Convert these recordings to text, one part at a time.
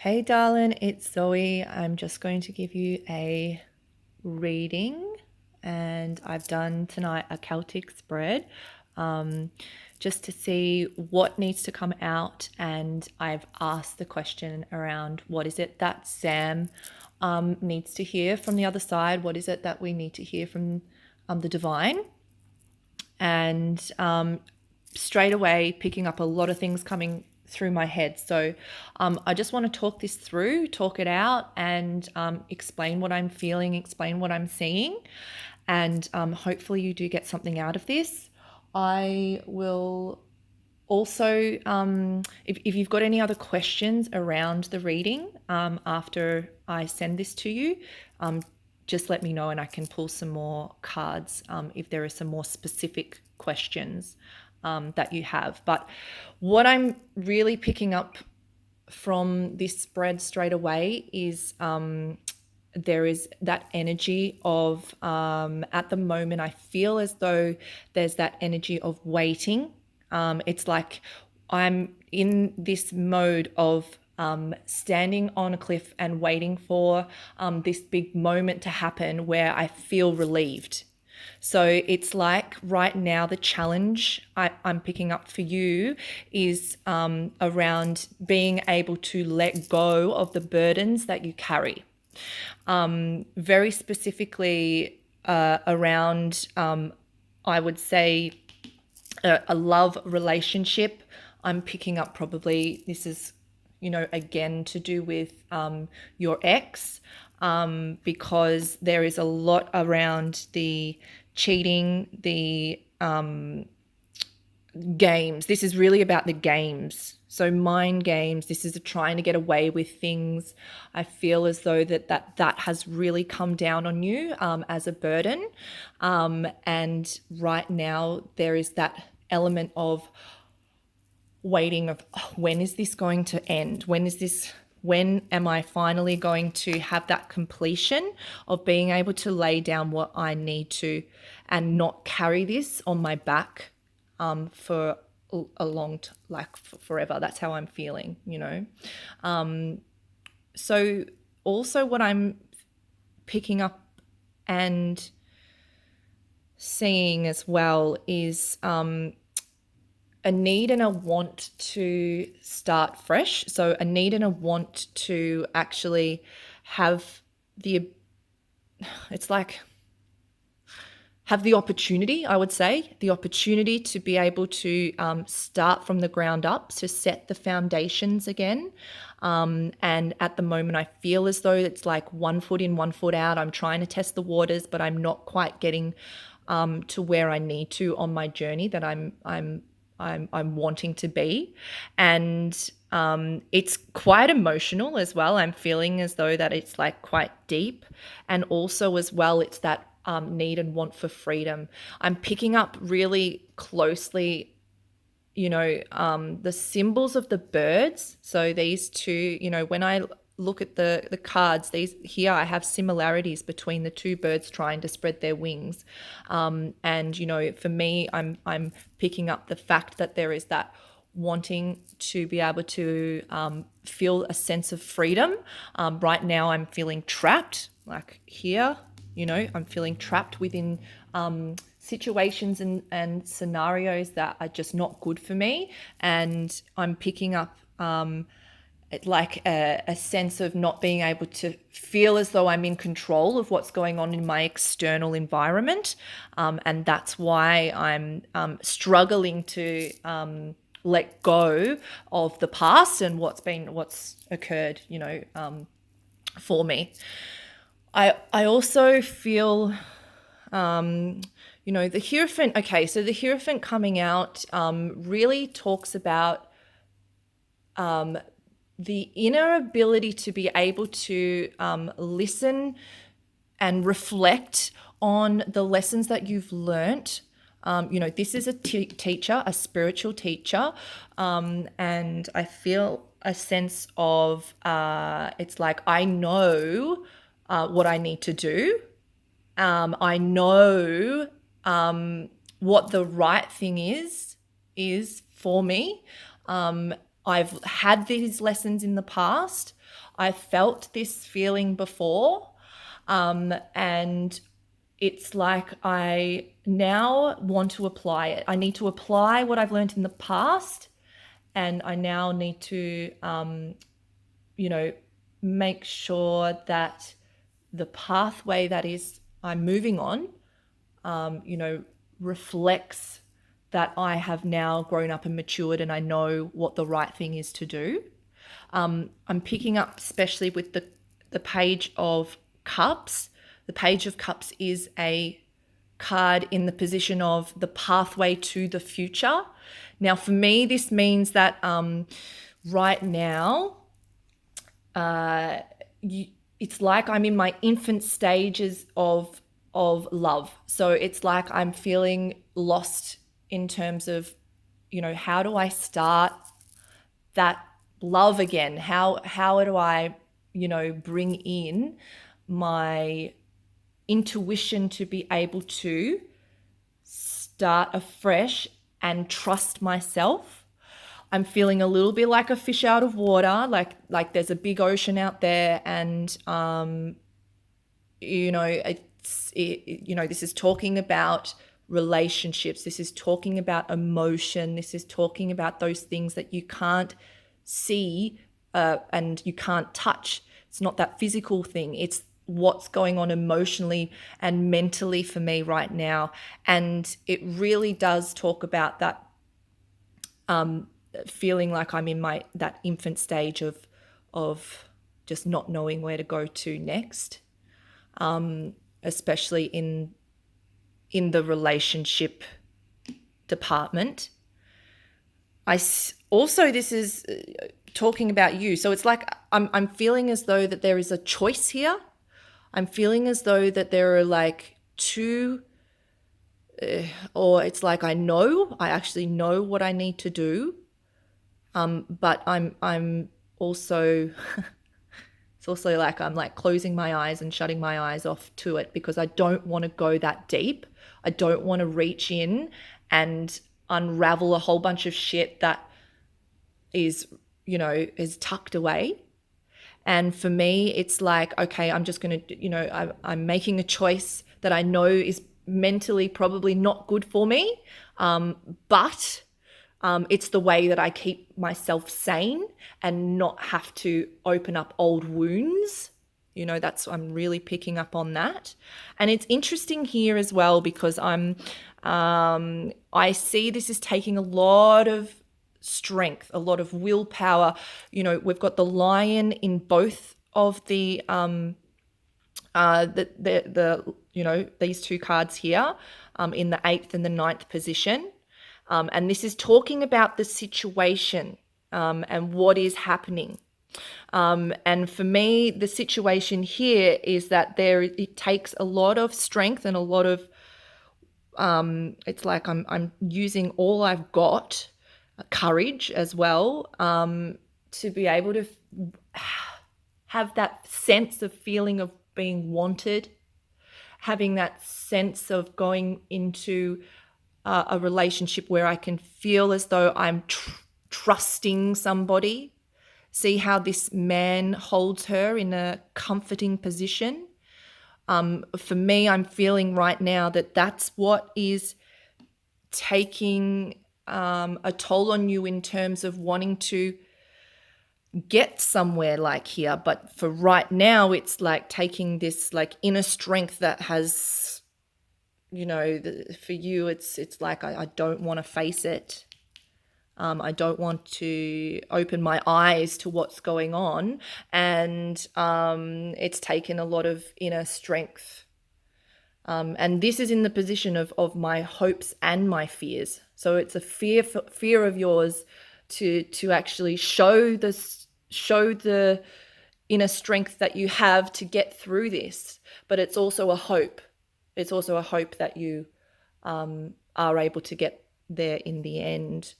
Hey darling, it's Zoe. I'm just going to give you a reading, and I've done tonight a Celtic spread just to see what needs to come out. And I've asked the question around what is it that Sam needs to hear from the other side? What is it that we need to hear from the divine? And straight away picking up a lot of things coming through my head. So I just want to talk this through, talk it out, and explain what I'm feeling, explain what I'm seeing. And hopefully you do get something out of this. I will also, if you've got any other questions around the reading after I send this to you, just let me know and I can pull some more cards if there are some more specific questions that you have. But what I'm really picking up from this spread straight away is there is that energy of, at the moment, I feel as though there's that energy of waiting. It's like I'm in this mode of standing on a cliff and waiting for this big moment to happen where I feel relieved. So it's like right now the challenge I'm picking up for you is around being able to let go of the burdens that you carry. Very specifically around, I would say, a love relationship. I'm picking up probably this is, again to do with your ex, because there is a lot around the cheating, the games. This is really about the games. So mind games. This is trying to get away with things. I feel as though that has really come down on you as a burden. And right now there is that element of waiting of when is this going to end? When am I finally going to have that completion of being able to lay down what I need to and not carry this on my back for a long forever. That's how I'm feeling, So also what I'm picking up and seeing as well is a need and a want to start fresh. So a need and a want to actually have have the opportunity, I would say, the opportunity to be able to start from the ground up, to set the foundations again. And at the moment, I feel as though it's like 1 foot in, 1 foot out. I'm trying to test the waters, but I'm not quite getting to where I need to on my journey that I'm wanting to be. And it's quite emotional as well. I'm feeling as though that it's like quite deep. And also as well, it's that need and want for freedom. I'm picking up really closely, the symbols of the birds. So these two, when I look at the cards, these here I have similarities between the two birds trying to spread their wings. And for me, I'm picking up the fact that there is that wanting to be able to feel a sense of freedom. Right now I'm feeling trapped, like here, I'm feeling trapped within situations and scenarios that are just not good for me. And I'm picking up like a sense of not being able to feel as though I'm in control of what's going on in my external environment. And that's why I'm struggling to let go of the past and what's occurred, for me. I also feel, the Hierophant. Okay, so the Hierophant coming out really talks about the inner ability to be able to listen and reflect on the lessons that you've learnt. This is a teacher, a spiritual teacher, and I feel a sense of it's like I know what I need to do. I know what the right thing is for me. I've had these lessons in the past. I felt this feeling before. And it's like I now want to apply it. I need to apply what I've learned in the past, and I now need to, make sure that the pathway that is I'm moving on, reflects that I have now grown up and matured and I know what the right thing is to do. I'm picking up, especially with the Page of Cups. The Page of Cups is a card in the position of the pathway to the future. Now, for me, this means that right now, it's like I'm in my infant stages of love. So it's like I'm feeling lost in terms of, how do I start that love again? How do I, bring in my intuition to be able to start afresh and trust myself? I'm feeling a little bit like a fish out of water, like there's a big ocean out there, and this is talking about relationships. This is talking about emotion. This is talking about those things that you can't see and you can't touch. It's not that physical thing. It's what's going on emotionally and mentally for me right now. And it really does talk about that feeling like I'm in that infant stage of just not knowing where to go to next, especially in the relationship department. Also, this is talking about you. So it's like I'm feeling as though that there is a choice here. I'm feeling as though that there are like two, or it's like I actually know what I need to do. But I'm also, it's also like I'm like closing my eyes and shutting my eyes off to it because I don't want to go that deep. I don't want to reach in and unravel a whole bunch of shit that is tucked away. And for me, it's like, okay, I'm just going to, I'm making a choice that I know is mentally probably not good for me, but it's the way that I keep myself sane and not have to open up old wounds. I'm really picking up on that. And it's interesting here as well because I see this is taking a lot of strength, a lot of willpower. We've got the Lion in both of the these two cards here, in the 8th and the 9th position. And this is talking about the situation and what is happening. And for me, the situation here is that it takes a lot of strength and a lot of, it's like I'm using all I've got, courage as well, to be able to have that sense of feeling of being wanted, having that sense of going into a relationship where I can feel as though I'm trusting somebody. See how this man holds her in a comforting position. For me, I'm feeling right now that that's what is taking a toll on you in terms of wanting to get somewhere like here. But for right now, it's like taking this like inner strength that has, for you, it's like I don't want to face it. I don't want to open my eyes to what's going on. And it's taken a lot of inner strength. And this is in the position of my hopes and my fears. So it's a fear of yours to actually show the inner strength that you have to get through this. But it's also a hope. It's also a hope that you are able to get there in the end.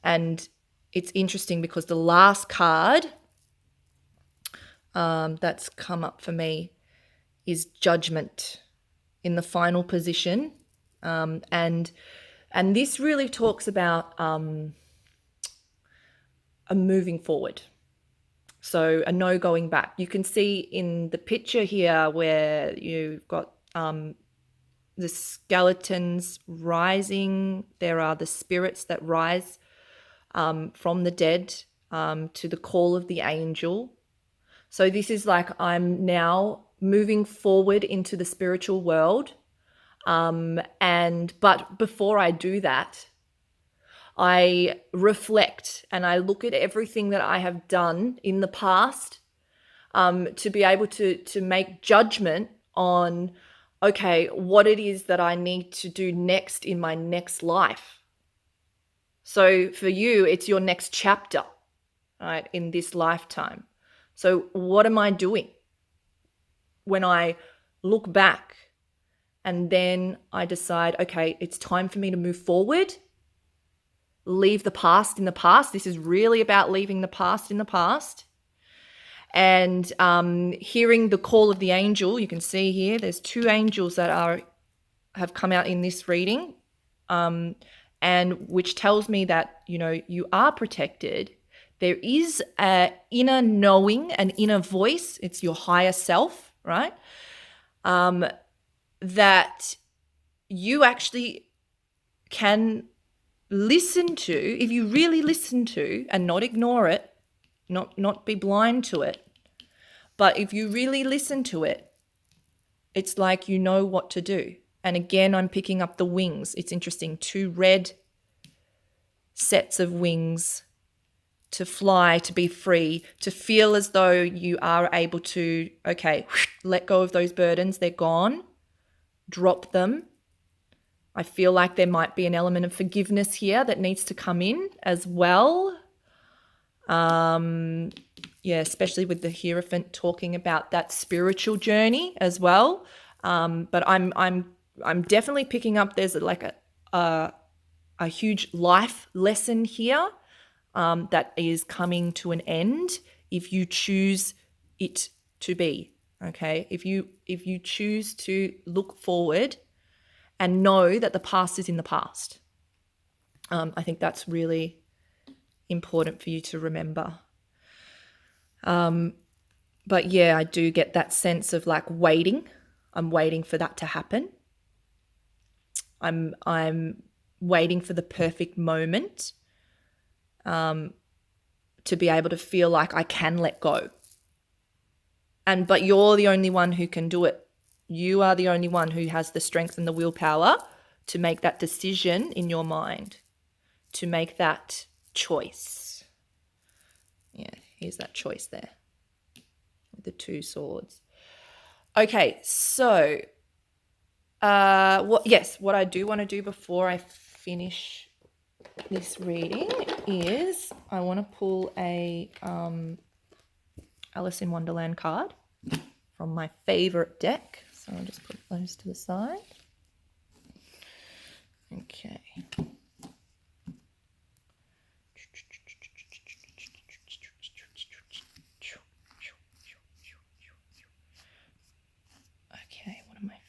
And it's interesting because the last card that's come up for me is Judgment in the final position. And this really talks about a moving forward. So a no going back. You can see in the picture here where you've got the skeletons rising. There are the spirits that rise from the dead to the call of the angel. So this is like I'm now moving forward into the spiritual world. But before I do that, I reflect and I look at everything that I have done in the past to be able to make judgment on, okay, what it is that I need to do next in my next life. So for you, it's your next chapter, right, in this lifetime. So what am I doing when I look back and then I decide, okay, it's time for me to move forward, leave the past in the past. This is really about leaving the past in the past. And hearing the call of the angel. You can see here there's two angels that have come out in this reading, and which tells me that, you know, you are protected. There is an inner knowing, an inner voice. It's your higher self, right? That you actually can listen to, if you really listen to and not ignore it, not be blind to it. But if you really listen to it, it's like you know what to do. And again, I'm picking up the wings. It's interesting. 2 red sets of wings to fly, to be free, to feel as though you are able to, okay, let go of those burdens. They're gone. Drop them. I feel like there might be an element of forgiveness here that needs to come in as well. Yeah, especially with the Hierophant talking about that spiritual journey as well. But I'm definitely picking up there's like a huge life lesson here that is coming to an end if you choose it to be. Okay, if you choose to look forward and know that the past is in the past. I think that's really important for you to remember. But yeah, I do get that sense of like waiting. I'm waiting for that to happen. I'm waiting for the perfect moment to be able to feel like I can let go. But you're the only one who can do it. You are the only one who has the strength and the willpower to make that decision in your mind, to make that choice. Yeah, here's that choice there with the 2 swords. Okay, so what I do want to do before I finish this reading is I want to pull a Alice in Wonderland card from my favorite deck. So I'll just put those to the side. Okay. Okay, what am I feeling?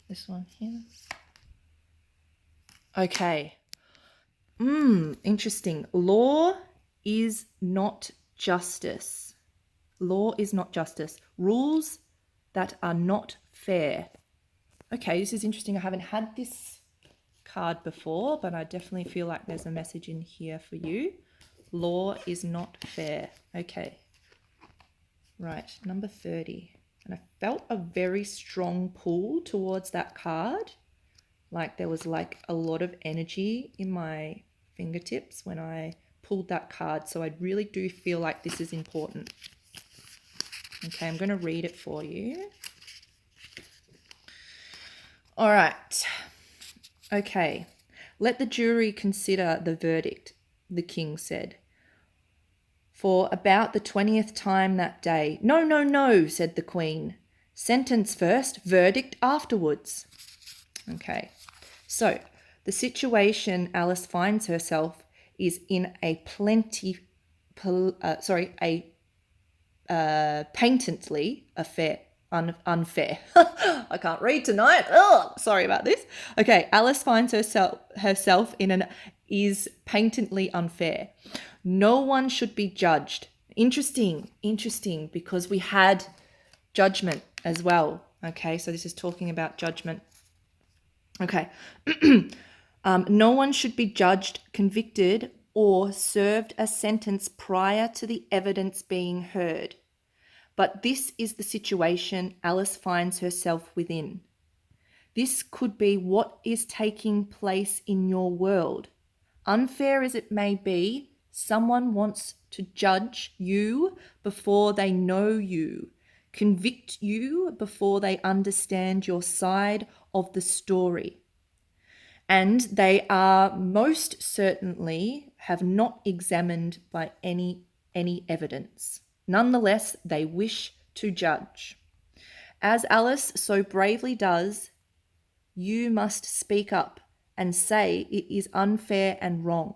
This one here. Okay. Interesting. Law is not justice. Law is not justice. Rules that are not fair. Okay, this is interesting. I haven't had this card before, but I definitely feel like there's a message in here for you. Law is not fair. Okay. Right, number 30. And I felt a very strong pull towards that card. Like there was like a lot of energy in my fingertips when I pulled that card. So I really do feel like this is important. Okay, I'm going to read it for you. All right. Okay. Let the jury consider the verdict, the king said. For about the 20th time that day. No, no, no, said the queen. Sentence first, verdict afterwards. Okay. So the situation Alice finds herself is in a patently affair. unfair. I can't read tonight. Oh, sorry about this. Okay, Alice finds herself in an is patently unfair. No one should be judged. Interesting, because we had judgment as well. Okay, so this is talking about judgment. Okay. No one should be judged, convicted, or served a sentence prior to the evidence being heard. But this is the situation Alice finds herself within. This could be what is taking place in your world. Unfair as it may be, someone wants to judge you before they know you, convict you before they understand your side of the story. And they are most certainly have not examined by any evidence. Nonetheless, they wish to judge. As Alice so bravely does, you must speak up and say it is unfair and wrong.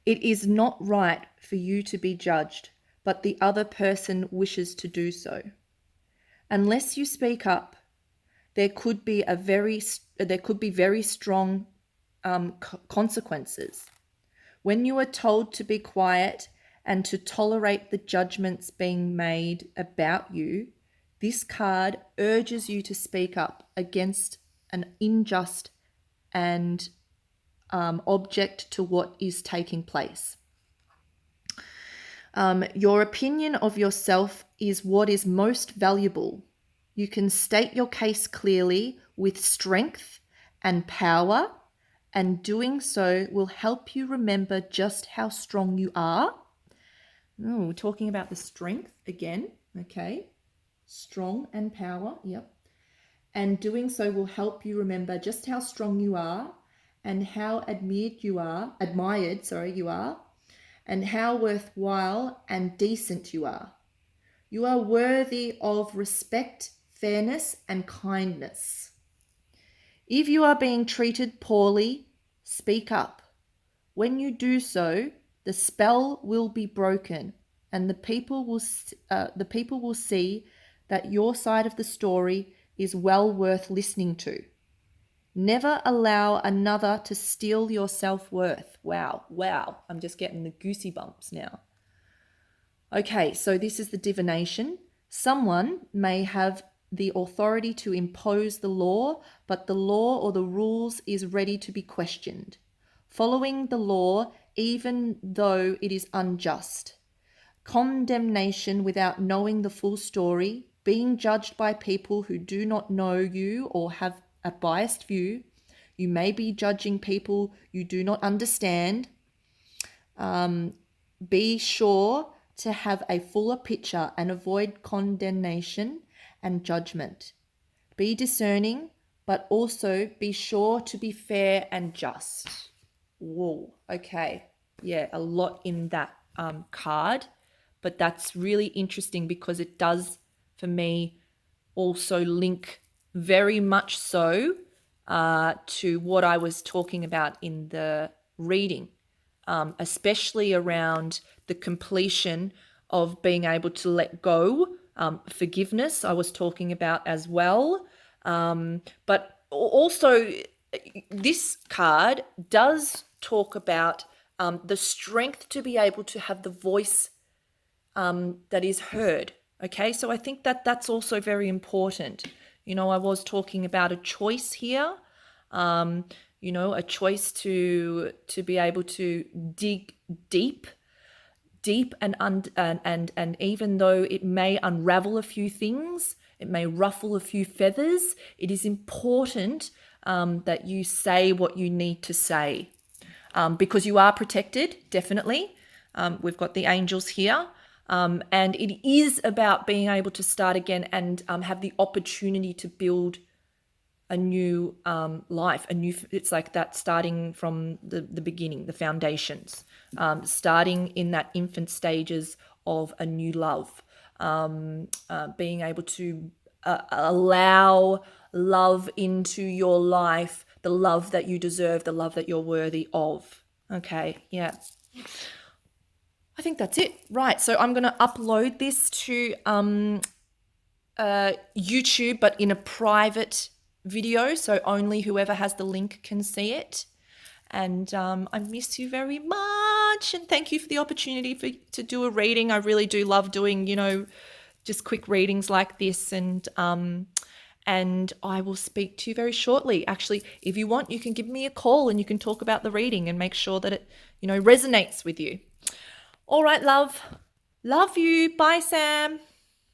It is not right for you to be judged, but the other person wishes to do so. Unless you speak up, there could be very strong consequences. When you are told to be quiet and to tolerate the judgments being made about you, this card urges you to speak up against an unjust and object to what is taking place. Your opinion of yourself is what is most valuable. You can state your case clearly with strength and power, and doing so will help you remember just how strong you are. We're talking about the strength again, okay? Strong and power, yep. And doing so will help you remember just how strong you are and how admired you are, and how worthwhile and decent you are. You are worthy of respect, fairness, and kindness. If you are being treated poorly, speak up. When you do so, the spell will be broken, and the people will see that your side of the story is well worth listening to. Never allow another to steal your self-worth. Wow, I'm just getting the goosey bumps now. Okay, so this is the divination. Someone may have the authority to impose the law, but the law or the rules is ready to be questioned. Following the law, even though it is unjust. Condemnation without knowing the full story, being judged by people who do not know you or have a biased view. You may be judging people you do not understand. Be sure to have a fuller picture and avoid condemnation and judgment. Be discerning, but also be sure to be fair and just. Whoa, okay. Yeah, a lot in that card, but that's really interesting because it does, for me, also link very much so to what I was talking about in the reading, especially around the completion of being able to let go, forgiveness I was talking about as well. But also this card does talk about the strength to be able to have the voice that is heard. Okay, so I think that that's also very important. You know, I was talking about a choice here, a choice to be able to dig deep, and even though it may unravel a few things, it may ruffle a few feathers, it is important that you say what you need to say, because you are protected, definitely. We've got the angels here. And it is about being able to start again and have the opportunity to build a new life, it's like that, starting from the beginning, the foundations, starting in that infant stages of a new love, being able to allow love into your life, the love that you deserve, the love that you're worthy of. Okay, yeah. I think that's it. Right, so I'm going to upload this to YouTube, but in a private video, so only whoever has the link can see it. And I miss you very much, and thank you for the opportunity to do a reading. I really do love doing, just quick readings like this, and I will speak to you very shortly. Actually, if you want, you can give me a call and you can talk about the reading and make sure that it, resonates with you. All right, love. Love you. Bye, Sam.